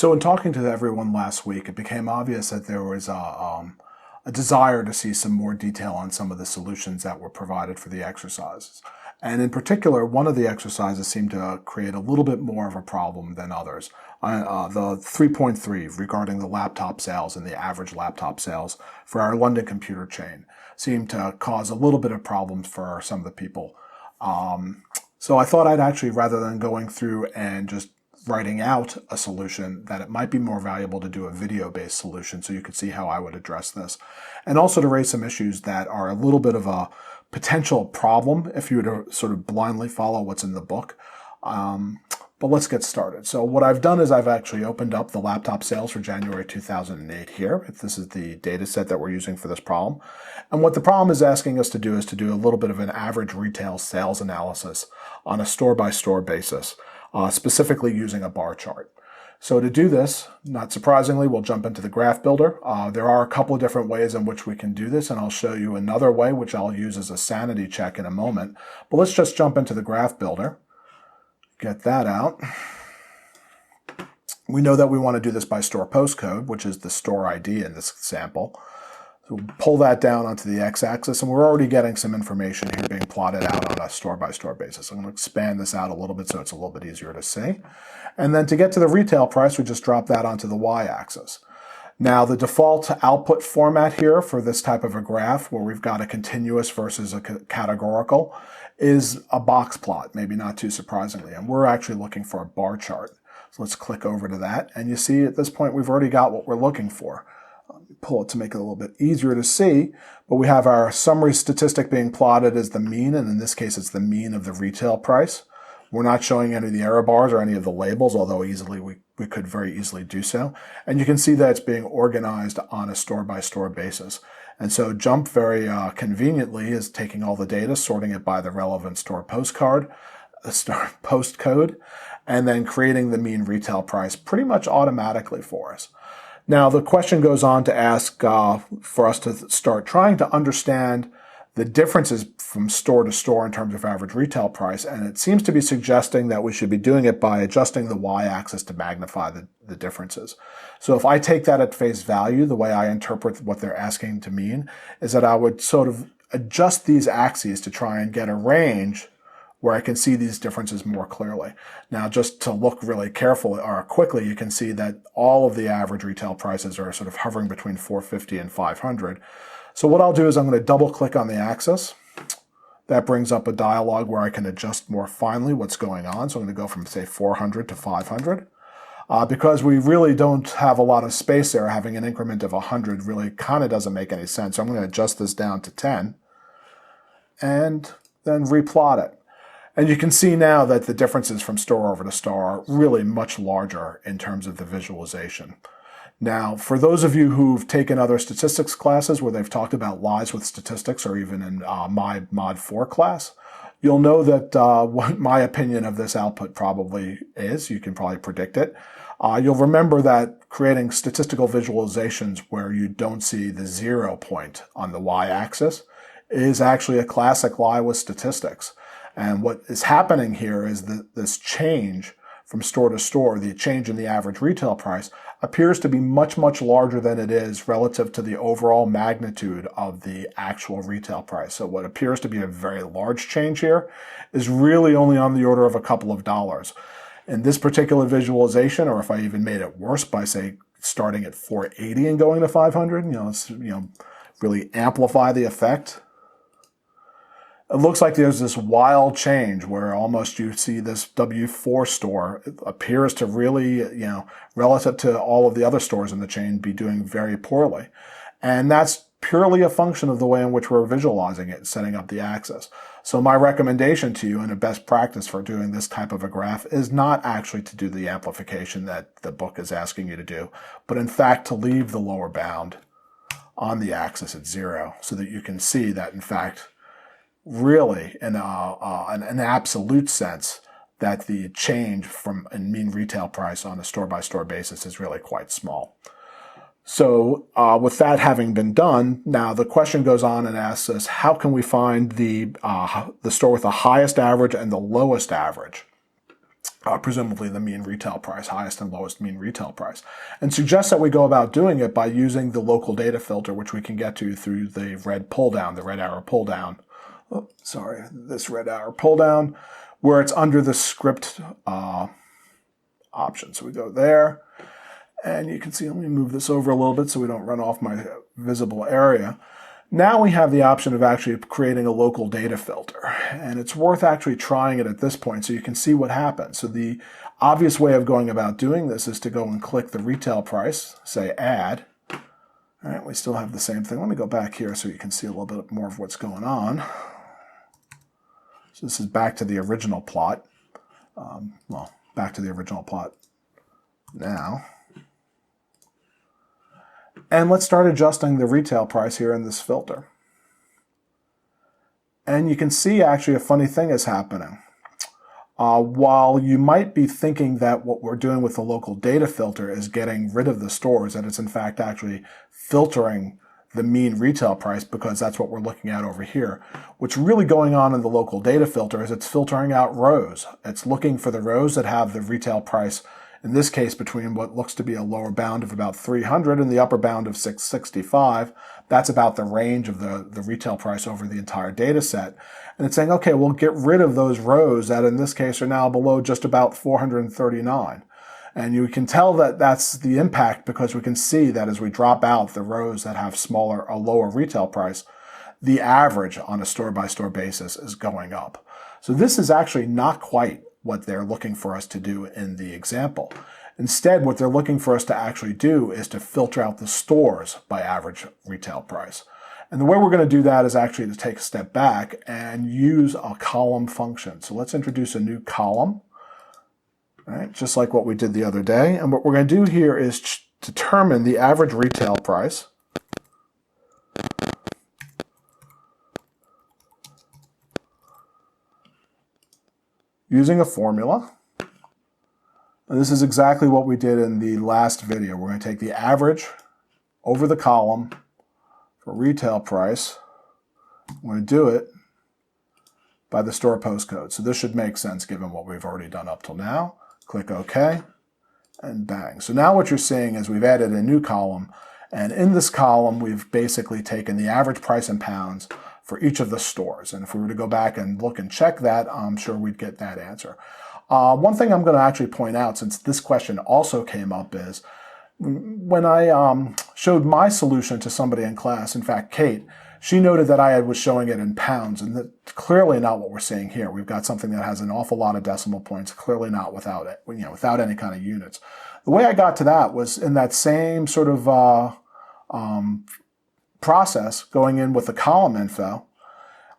So in talking to everyone last week, it became obvious that there was a desire to see some more detail on some of the solutions that were provided for the exercises. And in particular, one of the exercises seemed to create a little bit more of a problem than others. The 3.3 regarding the laptop sales and the average laptop sales for our London computer chain seemed to cause a little bit of problems for some of the people. So I thought I'd actually, rather than going through and just writing out a solution, that it might be more valuable to do a video-based solution so you could see how I would address this. And also to raise some issues that are a little bit of a potential problem if you were to sort of blindly follow what's in the book. But let's get started. So what I've done is I've actually opened up the laptop sales for January 2008 here. This is the data set that we're using for this problem. And what the problem is asking us to do is to do a little bit of an average retail sales analysis on a store-by-store basis, specifically using a bar chart. So to do this, not surprisingly, we'll jump into the graph builder. There are a couple of different ways in which we can do this, and I'll show you another way, which I'll use as a sanity check in a moment. But let's just jump into the graph builder. Get that out. We know that we want to do this by store postcode, which is the store ID in this sample. So we'll pull that down onto the x-axis, and we're already getting some information here being plotted out on a store-by-store basis. I'm going to expand this out a little bit so it's a little bit easier to see. And then to get to the retail price, we just drop that onto the y-axis. Now, the default output format here for this type of a graph, where we've got a continuous versus a categorical, is a box plot, maybe not too surprisingly. And we're actually looking for a bar chart. So let's click over to that. And you see at this point, we've already got what we're looking for. Pull it to make it a little bit easier to see, but we have our summary statistic being plotted as the mean, and in this case it's the mean of the retail price. We're not showing any of the error bars or any of the labels, although we could very easily do so. And you can see that it's being organized on a store-by-store basis. And so Jump very conveniently is taking all the data, sorting it by the relevant store postcode, and then creating the mean retail price pretty much automatically for us. Now, the question goes on to ask for us to start trying to understand the differences from store to store in terms of average retail price, and it seems to be suggesting that we should be doing it by adjusting the y-axis to magnify the differences. So if I take that at face value, the way I interpret what they're asking to mean is that I would sort of adjust these axes to try and get a range where I can see these differences more clearly. Now, just to look really carefully or quickly, you can see that all of the average retail prices are sort of hovering between 450 and 500. So what I'll do is I'm going to double click on the axis. That brings up a dialog where I can adjust more finely what's going on. So I'm going to go from, say, 400 to 500. Because we really don't have a lot of space there, having an increment of 100 really kind of doesn't make any sense. So I'm going to adjust this down to 10 and then replot it. And you can see now that the differences from store over to store are really much larger in terms of the visualization. Now, for those of you who've taken other statistics classes where they've talked about lies with statistics, or even in my Mod 4 class, you'll know that what my opinion of this output probably is. You can probably predict it. You'll remember that creating statistical visualizations where you don't see the 0 point on the y-axis is actually a classic lie with statistics. And what is happening here is that this change from store to store, the change in the average retail price, appears to be much, much larger than it is relative to the overall magnitude of the actual retail price. So what appears to be a very large change here is really only on the order of a couple of dollars. In this particular visualization, or if I even made it worse by, say, starting at 480 and going to 500, let's really amplify the effect. It looks like there's this wild change where almost you see this W4 store appears to really, relative to all of the other stores in the chain, be doing very poorly. And that's purely a function of the way in which we're visualizing it, setting up the axis. So my recommendation to you, and a best practice for doing this type of a graph, is not actually to do the amplification that the book is asking you to do, but in fact to leave the lower bound on the axis at 0 so that you can see that, in fact, really, in an absolute sense, that the change from a mean retail price on a store-by-store basis is really quite small. So with that having been done, now the question goes on and asks us, how can we find the store with the highest average and the lowest average? presumably the mean retail price, highest and lowest mean retail price, and suggests that we go about doing it by using the local data filter, which we can get to through the red pull down, the red arrow pull down. Oh, sorry, this red arrow pull down, where it's under the script option. So we go there, and you can see, let me move this over a little bit so we don't run off my visible area. Now we have the option of actually creating a local data filter, and it's worth actually trying it at this point so you can see what happens. So the obvious way of going about doing this is to go and click the retail price, say add. All right, we still have the same thing. Let me go back here so you can see a little bit more of what's going on. So this is back to the original plot. Well, back to the original plot now. And let's start adjusting the retail price here in this filter. And you can see actually a funny thing is happening. While you might be thinking that what we're doing with the local data filter is getting rid of the stores, that it's in fact actually filtering the mean retail price because that's what we're looking at over here. What's really going on in the local data filter is it's filtering out rows. It's looking for the rows that have the retail price, in this case, between what looks to be a lower bound of about 300 and the upper bound of 665. That's about the range of the retail price over the entire data set. And it's saying, okay, we'll get rid of those rows that in this case are now below just about 439. And you can tell that that's the impact because we can see that as we drop out the rows that have a lower retail price, the average on a store-by-store basis is going up. So this is actually not quite what they're looking for us to do in the example. Instead, what they're looking for us to actually do is to filter out the stores by average retail price. And the way we're going to do that is actually to take a step back and use a column function. So let's introduce a new column, right? Just like what we did the other day. And what we're going to do here is determine the average retail price using a formula. And this is exactly what we did in the last video. We're going to take the average over the column for retail price. We're going to do it by the store postcode. So this should make sense given what we've already done up till now. Click OK, and bang. So now what you're seeing is we've added a new column, and in this column we've basically taken the average price in pounds for each of the stores. And if we were to go back and look and check that, I'm sure we'd get that answer. One thing I'm going to actually point out, since this question also came up, is when I showed my solution to somebody in class, in fact, Kate, she noted that I was showing it in pounds, and that's clearly not what we're seeing here. We've got something that has an awful lot of decimal points, clearly not without it, without any kind of units. The way I got to that was in that same sort of process, going in with the column info.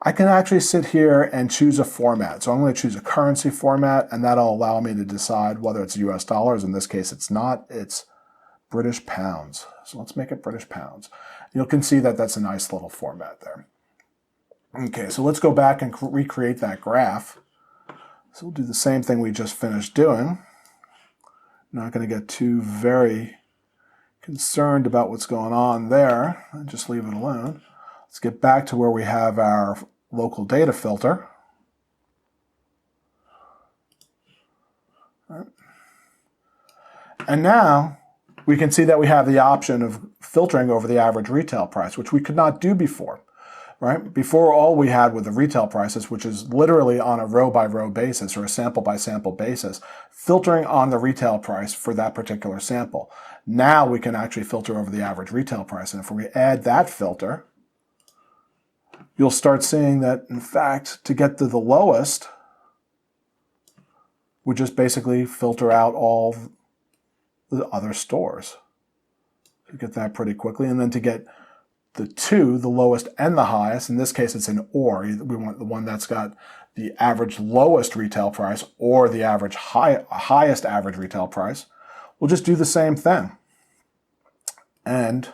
I can actually sit here and choose a format. So I'm going to choose a currency format, and that'll allow me to decide whether it's US dollars. In this case, it's not. It's British pounds. So let's make it British pounds. You can see that that's a nice little format there. Okay, so let's go back and recreate that graph. So we'll do the same thing we just finished doing. Not going to get too very concerned about what's going on there. I'll just leave it alone. Let's get back to where we have our local data filter. All right. And now we can see that we have the option of filtering over the average retail price, which we could not do before, right? Before, all we had with the retail prices, which is literally on a row-by-row basis or a sample-by-sample basis, filtering on the retail price for that particular sample. Now we can actually filter over the average retail price. And if we add that filter, you'll start seeing that, in fact, to get to the lowest, we just basically filter out all the other stores. You get that pretty quickly. And then to get the two, the lowest and the highest, in this case it's an or. We want the one that's got the average lowest retail price or the average highest average retail price. We'll just do the same thing and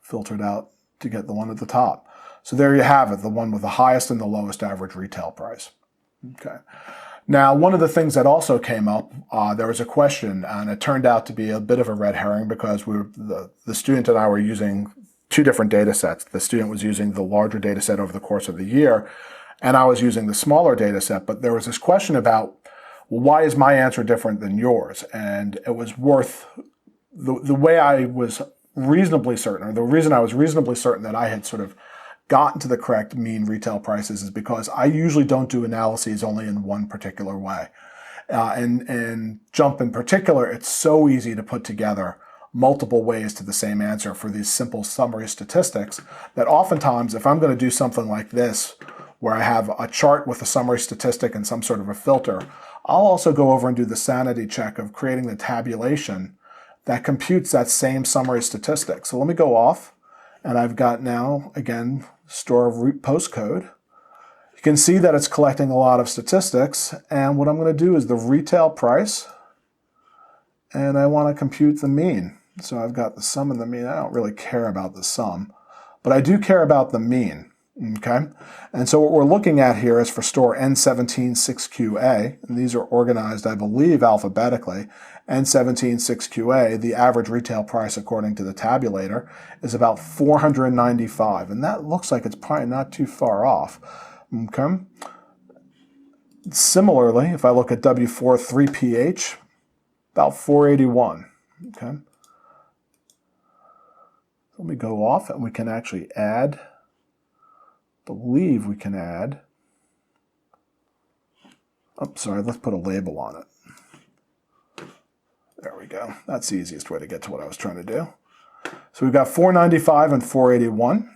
filter it out to get the one at the top. So there you have it, the one with the highest and the lowest average retail price. Okay. Now, one of the things that also came up, there was a question, and it turned out to be a bit of a red herring because the student and I were using two different data sets. The student was using the larger data set over the course of the year, and I was using the smaller data set. But there was this question about well, why is my answer different than yours? And it was worth, the way I was reasonably certain, or the reason I was reasonably certain that I had sort of gotten to the correct mean retail prices is because I usually don't do analyses only in one particular way. And JUMP in particular, it's so easy to put together multiple ways to the same answer for these simple summary statistics that oftentimes if I'm going to do something like this, where I have a chart with a summary statistic and some sort of a filter, I'll also go over and do the sanity check of creating the tabulation that computes that same summary statistic. So let me go off, and I've got now, again, store of root postcode. You can see that it's collecting a lot of statistics, and what I'm going to do is the retail price, and I want to compute the mean. So I've got the sum and the mean. I don't really care about the sum, but I do care about the mean. Okay, and so what we're looking at here is for store N176QA, and these are organized, I believe, alphabetically. N176QA, the average retail price according to the tabulator, is about $495, and that looks like it's probably not too far off. Okay. Similarly, if I look at W4 3PH, about $481. Okay. Let me go off, and we can actually add. Believe we can add. Oh, sorry, let's put a label on it. There we go. That's the easiest way to get to what I was trying to do. So we've got 495 and 481.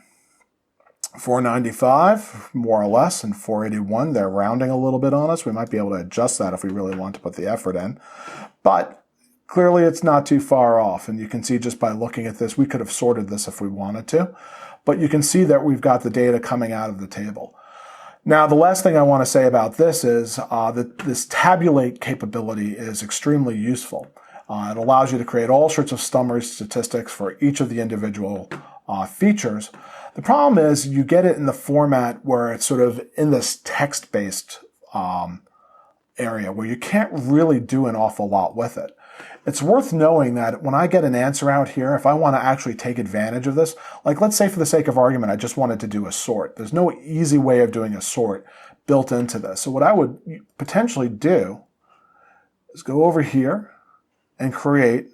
495, more or less, and 481. They're rounding a little bit on us. We might be able to adjust that if we really want to put the effort in. But clearly it's not too far off. And you can see just by looking at this, we could have sorted this if we wanted to. But you can see that we've got the data coming out of the table. Now, the last thing I want to say about this is that this tabulate capability is extremely useful. It allows you to create all sorts of summary statistics for each of the individual features. The problem is you get it in the format where it's sort of in this text-based area where you can't really do an awful lot with it. It's worth knowing that when I get an answer out here, if I want to actually take advantage of this, like let's say for the sake of argument, I just wanted to do a sort. There's no easy way of doing a sort built into this. So what I would potentially do is go over here and create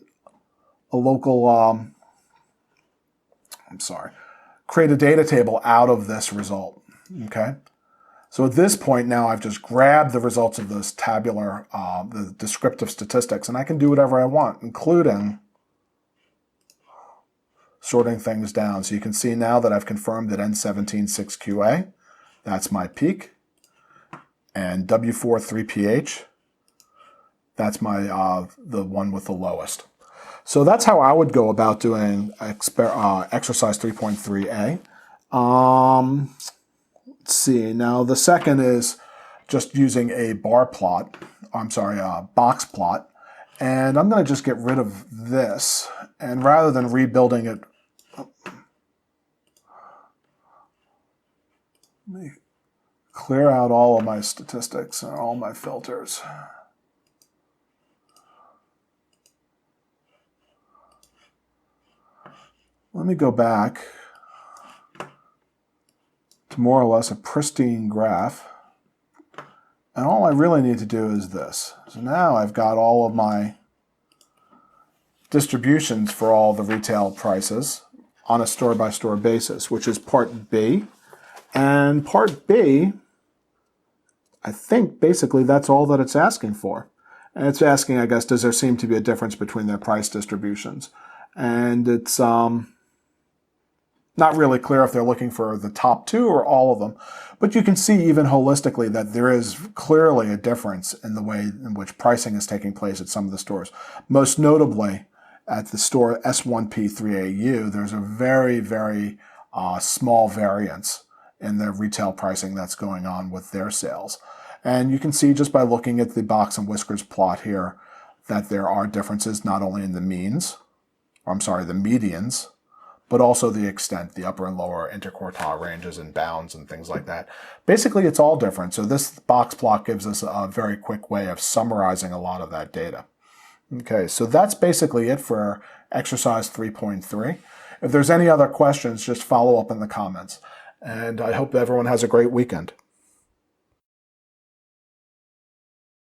a local, create a data table out of this result, okay? So at this point now, I've just grabbed the results of this tabular, the descriptive statistics, and I can do whatever I want, including sorting things down. So you can see now that I've confirmed that N176QA, that's my peak, and W4 3PH, that's my the one with the lowest. So that's how I would go about doing exercise 3.3a. Let's see, now the second is just using a box plot. And I'm going to just get rid of this. And rather than rebuilding it, let me clear out all of my statistics and all my filters. Let me go back to more or less a pristine graph. And all I really need to do is this. So now I've got all of my distributions for all the retail prices on a store-by-store basis, which is part B. And part B, I think basically that's all that it's asking for. And it's asking, I guess, does there seem to be a difference between their price distributions? And it's not really clear if they're looking for the top two or all of them. But you can see even holistically that there is clearly a difference in the way in which pricing is taking place at some of the stores. Most notably, at the store S1P3AU, there's a very, very small variance in the retail pricing that's going on with their sales. And you can see just by looking at the box and whiskers plot here that there are differences not only in the means, the medians, but also the extent, the upper and lower interquartile ranges and bounds and things like that. Basically, it's all different. So this box plot gives us a very quick way of summarizing a lot of that data. Okay, so that's basically it for exercise 3.3. If there's any other questions, just follow up in the comments. And I hope everyone has a great weekend.